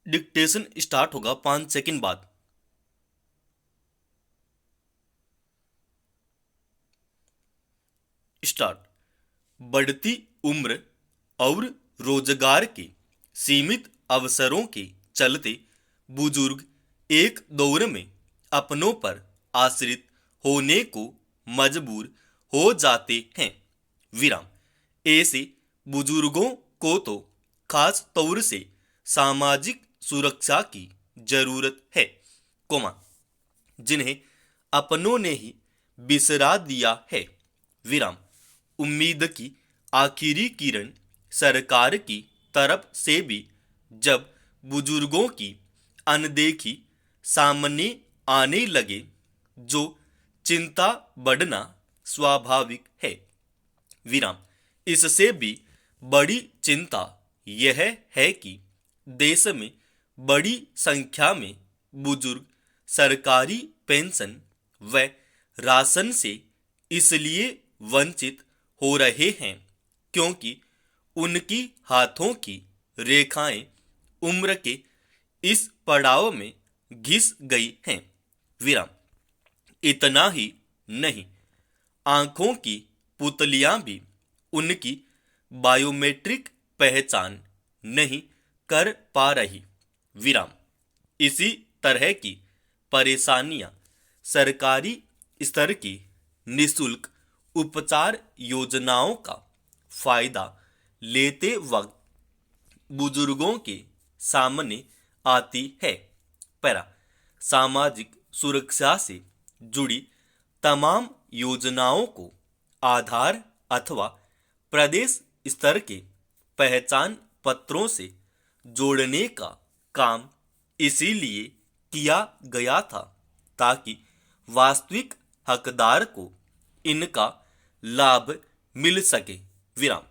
Dictation start होगा 5 second बाद। Start. बढ़ती उम्र और रोजगार के सीमित अवसरों के चलते बुजुर्ग एक दौर में अपनों पर आश्रित होने को मजबूर हो जाते हैं। विराम। ऐसे बुजुर्गों को तो खास तौर से सामाजिक सुरक्षा की जरूरत है, कोमा, जिन्हें अपनों ने ही बिसरा दिया है। विराम। उम्मीद की आखिरी किरण सरकार की तरफ से भी जब बुजुर्गों की अनदेखी सामने आने लगे, जो चिंता बढ़ना स्वाभाविक है। विराम। इससे भी बड़ी चिंता यह है कि देश में बड़ी संख्या में बुजुर्ग सरकारी पेंशन व राशन से इसलिए वंचित हो रहे हैं क्योंकि उनकी हाथों की रेखाएं उम्र के इस पड़ाव में घिस गई हैं। विराम। इतना ही नहीं, आंखों की पुतलियां भी उनकी बायोमेट्रिक पहचान नहीं कर पा रही। विराम। इसी तरह की परेशानियां सरकारी स्तर की निशुल्क उपचार योजनाओं का फायदा लेते वक्त बुजुर्गों के सामने आती है। पैरा। सामाजिक सुरक्षा से जुड़ी तमाम योजनाओं को आधार अथवा प्रदेश स्तर के पहचान पत्रों से जोड़ने का काम इसीलिए किया गया था ताकि वास्तविक हकदार को इनका लाभ मिल सके। विराम।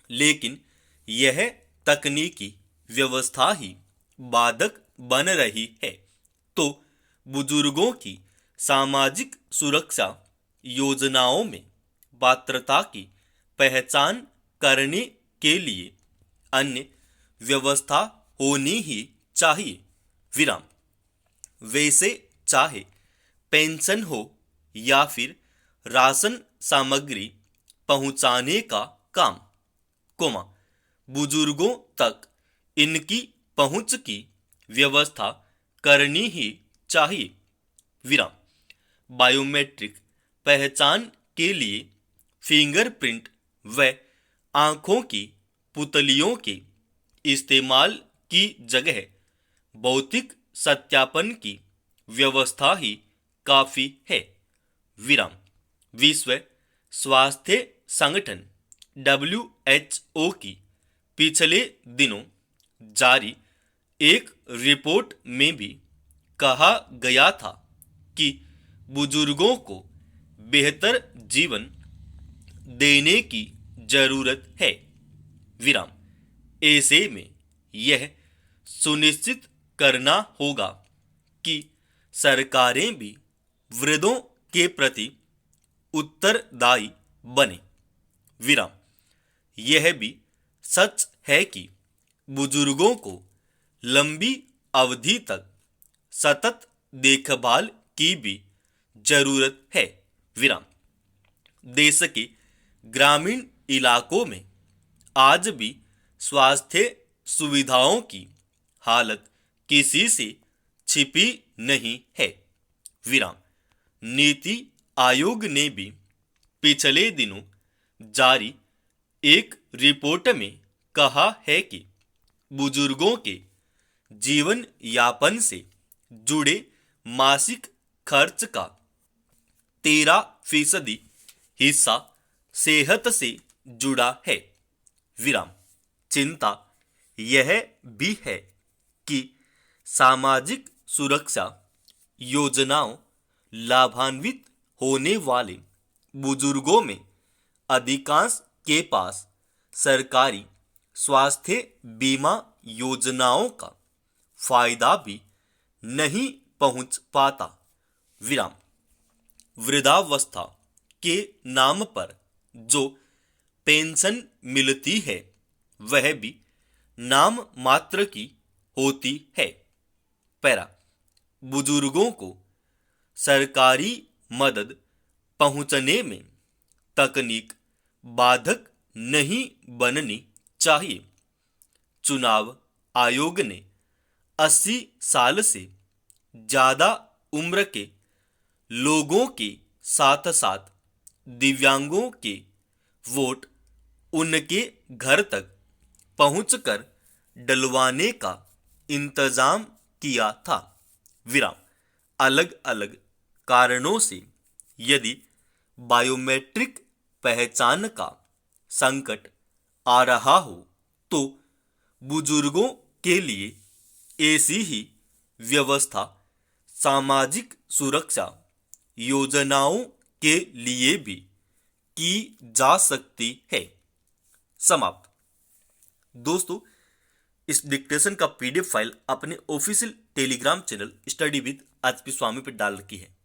लेकिन यह तकनीकी व्यवस्था ही बाधक बन रही है, तो बुजुर्गों की सामाजिक सुरक्षा योजनाओं में पात्रता की पहचान करने के लिए अन्य व्यवस्था होनी ही चाहिए। विराम। वैसे चाहे पेंशन हो या फिर राशन सामग्री पहुंचाने का काम, कोमा, बुजुर्गों तक इनकी पहुंच की व्यवस्था करनी ही चाहिए। विराम। बायोमेट्रिक पहचान के लिए फिंगरप्रिंट व आंखों की पुतलियों के इस्तेमाल की जगह भौतिक सत्यापन की व्यवस्था ही काफी है। विराम। विश्व स्वास्थ्य संगठन WHO की पिछले दिनों जारी एक रिपोर्ट में भी कहा गया था कि बुजुर्गों को बेहतर जीवन देने की जरूरत है। विराम। ऐसे में यह सुनिश्चित करना होगा कि सरकारें भी वृद्धों के प्रति उत्तरदायी बने। विराम। यह भी सच है कि बुजुर्गों को लंबी अवधि तक सतत देखभाल की भी जरूरत है। विराम। देश के ग्रामीण इलाकों में आज भी स्वास्थ्य सुविधाओं की हालत किसी से छिपी नहीं है। विराम। नीति आयोग ने भी पिछले दिनों जारी एक रिपोर्ट में कहा है कि बुजुर्गों के जीवन यापन से जुड़े मासिक खर्च का 13% हिस्सा सेहत से जुड़ा है। विराम। चिंता यह भी है कि सामाजिक सुरक्षा योजनाओं लाभान्वित होने वाले बुजुर्गों में अधिकांश के पास सरकारी स्वास्थ्य बीमा योजनाओं का फायदा भी नहीं पहुंच पाता। विराम। वृद्धावस्था के नाम पर जो पेंशन मिलती है वह भी नाम मात्र की होती है। पैरा, बुजुर्गों को सरकारी मदद पहुंचने में तकनीक बाधक नहीं बननी चाहिए। चुनाव आयोग ने 80 साल से ज्यादा उम्र के लोगों के साथ साथ दिव्यांगों के वोट उनके घर तक पहुंचकर डलवाने का इंतजाम किया था। विराम, अलग अलग कारणों से यदि बायोमेट्रिक पहचान का संकट आ रहा हो तो बुजुर्गों के लिए ऐसी ही व्यवस्था सामाजिक सुरक्षा योजनाओं के लिए भी की जा सकती है। समाप्त। दोस्तों, इस डिक्टेशन का पीडीएफ फाइल अपने official Telegram channel study with HP Swami पर डाल रखी है।